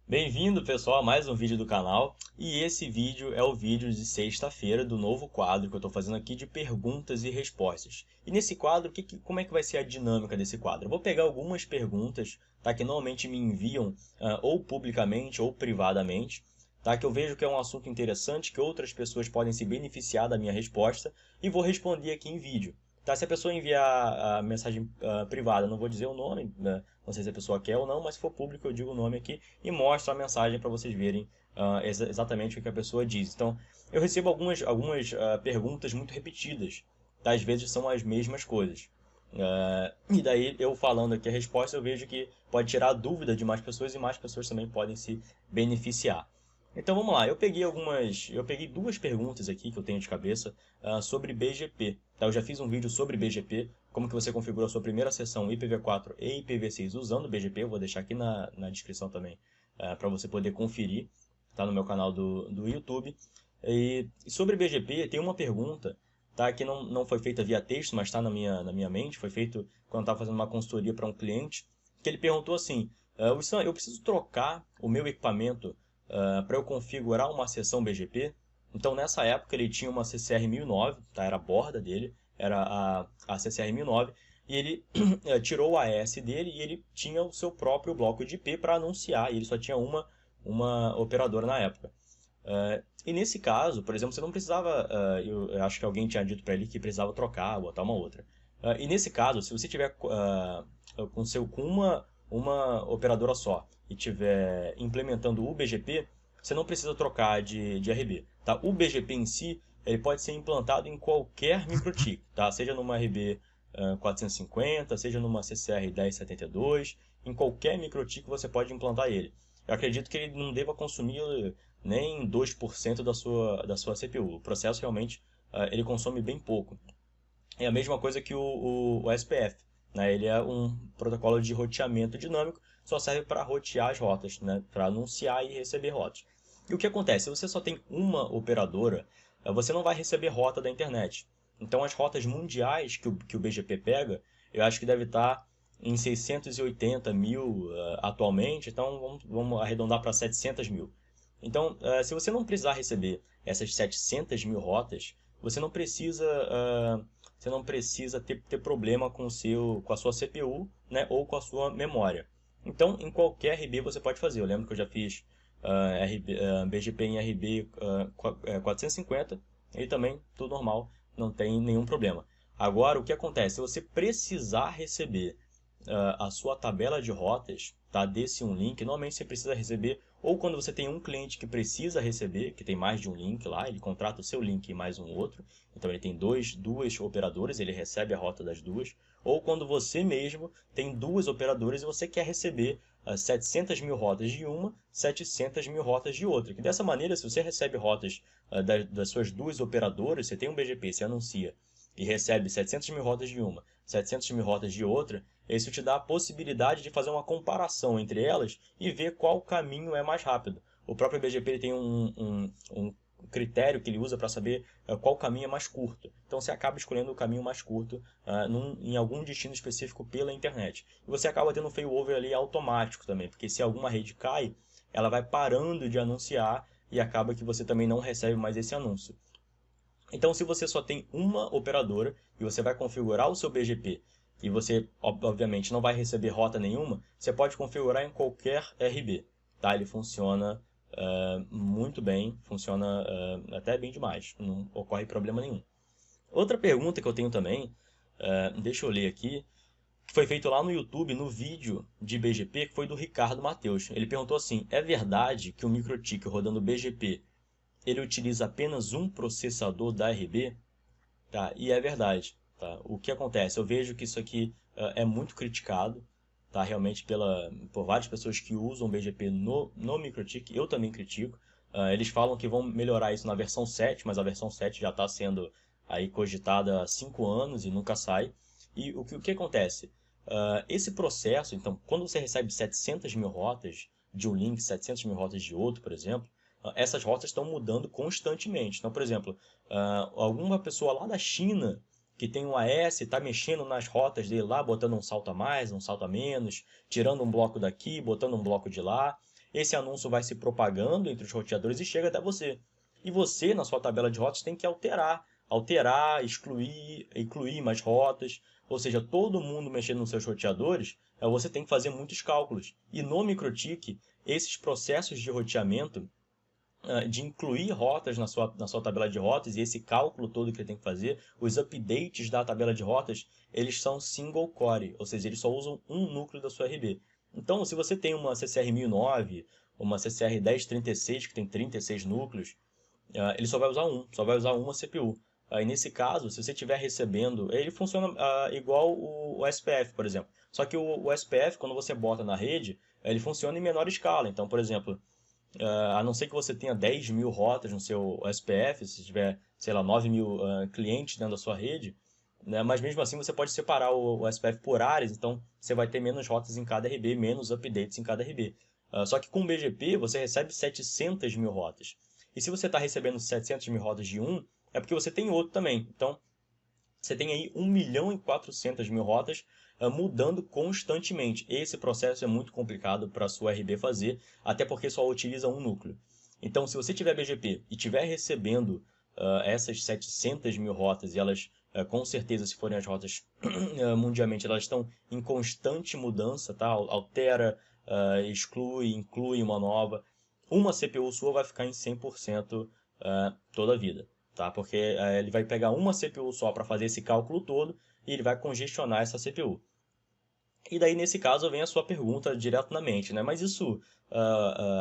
Bem-vindo, pessoal, a mais um vídeo do canal. E esse vídeo é o vídeo de sexta-feira do novo quadro que eu estou fazendo aqui de perguntas e respostas. E nesse quadro, como é que vai ser a dinâmica desse quadro? Eu vou pegar algumas perguntas, tá, que normalmente me enviam ou publicamente ou privadamente, tá, que eu vejo que é um assunto interessante, que outras pessoas podem se beneficiar da minha resposta, e vou responder aqui em vídeo. Tá, se a pessoa enviar a mensagem privada, não vou dizer o nome, né? Não sei se a pessoa quer ou não, mas se for público eu digo o nome aqui e mostro a mensagem para vocês verem exatamente o que a pessoa diz. Então, eu recebo algumas perguntas muito repetidas, tá? Às vezes são as mesmas coisas. E daí eu falando aqui a resposta, eu vejo que pode tirar a dúvida de mais pessoas e mais pessoas também podem se beneficiar. Então vamos lá, eu peguei duas perguntas aqui que eu tenho de cabeça sobre BGP. Tá? Eu já fiz um vídeo sobre BGP, como que você configura a sua primeira sessão IPv4 e IPv6 usando BGP, eu vou deixar aqui na descrição também para você poder conferir, tá no meu canal do YouTube. E sobre BGP tem uma pergunta, tá, que não foi feita via texto, mas está na minha mente, foi feito quando eu estava fazendo uma consultoria para um cliente, que ele perguntou assim, Wilson, eu preciso trocar o meu equipamento para eu configurar uma sessão BGP. Então, nessa época, ele tinha uma CCR 1009, tá? Era a borda dele, era a CCR 1009, e ele tirou o AES dele e ele tinha o seu próprio bloco de IP para anunciar, e ele só tinha uma operadora na época. E nesse caso, por exemplo, você não precisava, eu acho que alguém tinha dito para ele que precisava trocar, botar uma outra. E nesse caso, se você tiver com uma operadora só e tiver implementando o BGP, você não precisa trocar de RB. Tá? O BGP em si, ele pode ser implantado em qualquer microtik, tá? Seja numa RB 450, seja numa CCR 1072, em qualquer microtik você pode implantar ele. Eu acredito que ele não deva consumir nem 2% da sua CPU. O processo realmente ele consome bem pouco. É a mesma coisa que o SPF. Né? Ele é um protocolo de roteamento dinâmico, só serve para rotear as rotas, né? Para anunciar e receber rotas. E o que acontece? Se você só tem uma operadora, você não vai receber rota da internet. Então as rotas mundiais que o BGP pega, eu acho que deve estar em 680 mil atualmente, então vamos arredondar para 700 mil. Então, se você não precisar receber essas 700 mil rotas, você não precisa ter problema com a sua CPU, né, ou com a sua memória. Então, em qualquer RB você pode fazer. Eu lembro que eu já fiz BGP em RB 450 e também tudo normal, não tem nenhum problema. Agora, o que acontece? Se você precisar receber a sua tabela de rotas, tá, desse um link, normalmente você precisa receber, ou quando você tem um cliente que precisa receber, que tem mais de um link lá, ele contrata o seu link e mais um outro, então ele tem duas operadoras, ele recebe a rota das duas, ou quando você mesmo tem duas operadoras e você quer receber 700 mil rotas de uma, 700 mil rotas de outra. Que dessa maneira, se você recebe rotas das suas duas operadoras, você tem um BGP, você anuncia, e recebe 700 mil rotas de uma, 700 mil rotas de outra, isso te dá a possibilidade de fazer uma comparação entre elas e ver qual caminho é mais rápido. O próprio BGP tem um critério que ele usa para saber qual caminho é mais curto. Então você acaba escolhendo o caminho mais curto em algum destino específico pela internet. E você acaba tendo um failover ali automático também, porque se alguma rede cai, ela vai parando de anunciar e acaba que você também não recebe mais esse anúncio. Então, se você só tem uma operadora e você vai configurar o seu BGP e você, obviamente, não vai receber rota nenhuma, você pode configurar em qualquer RB. Tá? Ele funciona muito bem, funciona até bem demais, não ocorre problema nenhum. Outra pergunta que eu tenho também, deixa eu ler aqui, que foi feito lá no YouTube, no vídeo de BGP, que foi do Ricardo Mateus. Ele perguntou assim, é verdade que o MikroTik rodando BGP ele utiliza apenas um processador da RB, tá? E é verdade, tá? O que acontece? Eu vejo que isso aqui é muito criticado, tá? Realmente por várias pessoas que usam BGP no MikroTik, eu também critico. Eles falam que vão melhorar isso na versão 7, mas a versão 7 já está sendo aí cogitada há 5 anos e nunca sai. E o que acontece? Esse processo, então, quando você recebe 700 mil rotas de um link, 700 mil rotas de outro, por exemplo, essas rotas estão mudando constantemente. Então, por exemplo, alguma pessoa lá da China que tem um AS está mexendo nas rotas dele lá, botando um salto a mais, um salto a menos, tirando um bloco daqui, botando um bloco de lá. esse anúncio vai se propagando entre os roteadores e chega até você. E você, na sua tabela de rotas, tem que alterar, excluir, incluir mais rotas, ou seja, todo mundo mexendo nos seus roteadores, você tem que fazer muitos cálculos. E no MikroTik, esses processos de roteamento, de incluir rotas na sua tabela de rotas e esse cálculo todo que ele tem que fazer, os updates da tabela de rotas, eles são single core, ou seja, eles só usam um núcleo da sua RB. Então, se você tem uma CCR 1009, uma CCR 1036, que tem 36 núcleos, ele só vai usar uma CPU. E nesse caso, se você estiver recebendo, ele funciona igual o SPF, por exemplo. Só que o SPF, quando você bota na rede, ele funciona em menor escala. Então, por exemplo, a não ser que você tenha 10 mil rotas no seu SPF, se tiver, sei lá, 9 mil clientes dentro da sua rede, né? Mas mesmo assim você pode separar o SPF por áreas, então você vai ter menos rotas em cada RB, menos updates em cada RB. Só que com o BGP você recebe 700 mil rotas. E se você está recebendo 700 mil rotas de um, é porque você tem outro também. Então, você tem aí 1.400.000 rotas mudando constantemente. Esse processo é muito complicado para a sua RB fazer, até porque só utiliza um núcleo. Então, se você tiver BGP e estiver recebendo essas 700.000 rotas, e elas, com certeza, se forem as rotas mundialmente, elas estão em constante mudança, tá? Altera, exclui, inclui uma nova. Uma CPU sua vai ficar em 100% toda a vida. Tá? Porque ele vai pegar uma CPU só para fazer esse cálculo todo e ele vai congestionar essa CPU. E daí, nesse caso, vem a sua pergunta direto na mente, né? Mas isso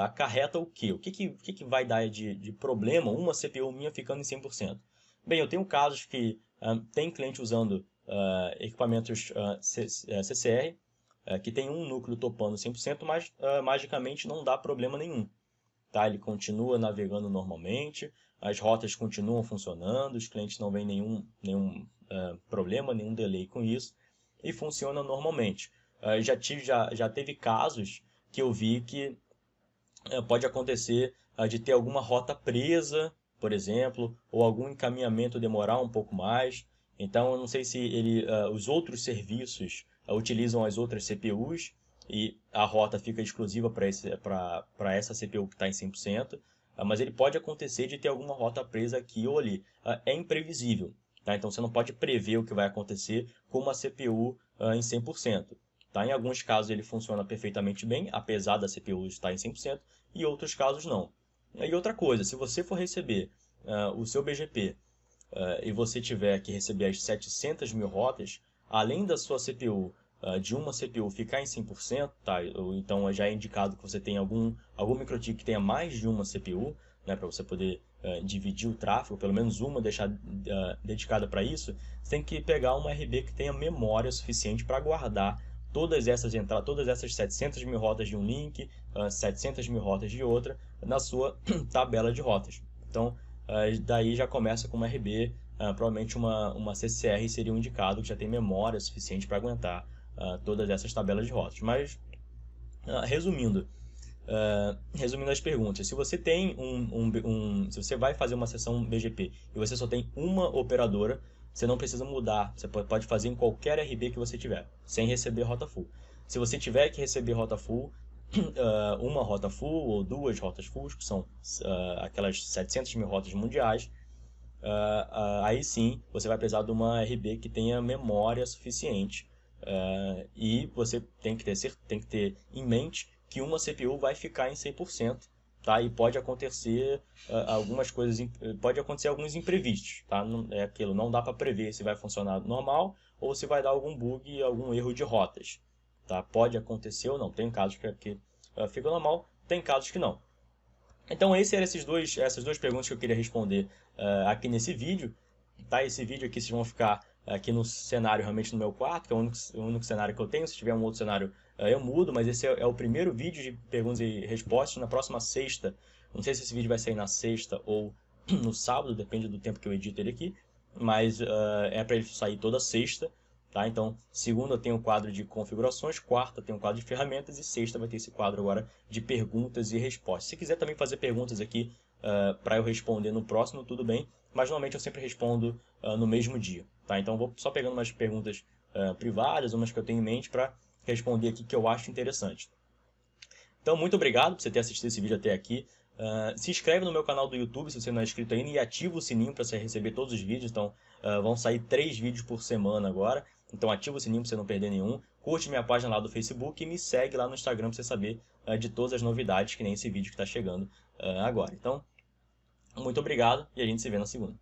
acarreta o quê? O que vai dar de problema uma CPU minha ficando em 100%? Bem, eu tenho casos que tem cliente usando equipamentos CCR, que tem um núcleo topando 100%, mas magicamente não dá problema nenhum. Tá? Ele continua navegando normalmente, as rotas continuam funcionando, os clientes não veem nenhum problema, nenhum delay com isso, e funciona normalmente. Já teve casos que eu vi que pode acontecer de ter alguma rota presa, por exemplo, ou algum encaminhamento demorar um pouco mais. Então, eu não sei se os outros serviços utilizam as outras CPUs, e a rota fica exclusiva para essa CPU que está em 100%, mas ele pode acontecer de ter alguma rota presa aqui ou ali. É imprevisível, tá? Então você não pode prever o que vai acontecer com uma CPU em 100%. Tá? Em alguns casos ele funciona perfeitamente bem, apesar da CPU estar em 100%, e em outros casos não. E outra coisa, se você for receber o seu BGP e você tiver que receber as 700.000 rotas, além da sua CPU de uma CPU ficar em 100%, tá? Então já é indicado que você tem algum MikroTik que tenha mais de uma CPU, né, para você poder dividir o tráfego, pelo menos uma deixar dedicada para isso. Você tem que pegar uma RB que tenha memória suficiente para guardar todas essas entradas, todas essas 700.000 rotas de um link, 700.000 rotas de outra, na sua tabela de rotas. Então, daí já começa com uma RB, provavelmente uma CCR seria um indicado que já tem memória suficiente para aguentar todas essas tabelas de rotas. Mas, resumindo as perguntas, se você tem se você vai fazer uma sessão BGP e você só tem uma operadora, você não precisa mudar, você pode fazer em qualquer RB que você tiver, sem receber rota full. Se você tiver que receber rota full, uma rota full ou duas rotas full, que são aquelas 700.000 rotas mundiais, aí sim você vai precisar de uma RB que tenha memória suficiente. E você tem que ter em mente que uma CPU vai ficar em 100%, tá? E pode acontecer algumas coisas, pode acontecer alguns imprevistos, tá? É aquilo, não dá para prever se vai funcionar normal ou se vai dar algum bug, algum erro de rotas, tá? Pode acontecer ou não. Tem casos que fica normal, tem casos que não. Então essas duas perguntas que eu queria responder aqui nesse vídeo, tá? Esse vídeo aqui vocês vão ficar aqui no cenário, realmente no meu quarto, que é o único cenário que eu tenho. Se tiver um outro cenário, eu mudo, mas esse é o primeiro vídeo de perguntas e respostas. Na próxima sexta, não sei se esse vídeo vai sair na sexta ou no sábado, depende do tempo que eu edito ele aqui, mas é para ele sair toda sexta, tá? Então, segunda tem o quadro de configurações, quarta tem o quadro de ferramentas e sexta vai ter esse quadro agora de perguntas e respostas. Se quiser também fazer perguntas aqui para eu responder no próximo, tudo bem, mas normalmente eu sempre respondo no mesmo dia, tá? Então vou só pegando umas perguntas privadas, umas que eu tenho em mente para responder aqui que eu acho interessante. Então, muito obrigado por você ter assistido esse vídeo até aqui. Se inscreve no meu canal do YouTube se você não é inscrito ainda e ativa o sininho para você receber todos os vídeos. Então, vão sair 3 vídeos por semana agora. Então, ativa o sininho para você não perder nenhum. Curte minha página lá do Facebook e me segue lá no Instagram para você saber de todas as novidades, que nem esse vídeo que está chegando agora. Então, muito obrigado e a gente se vê na segunda.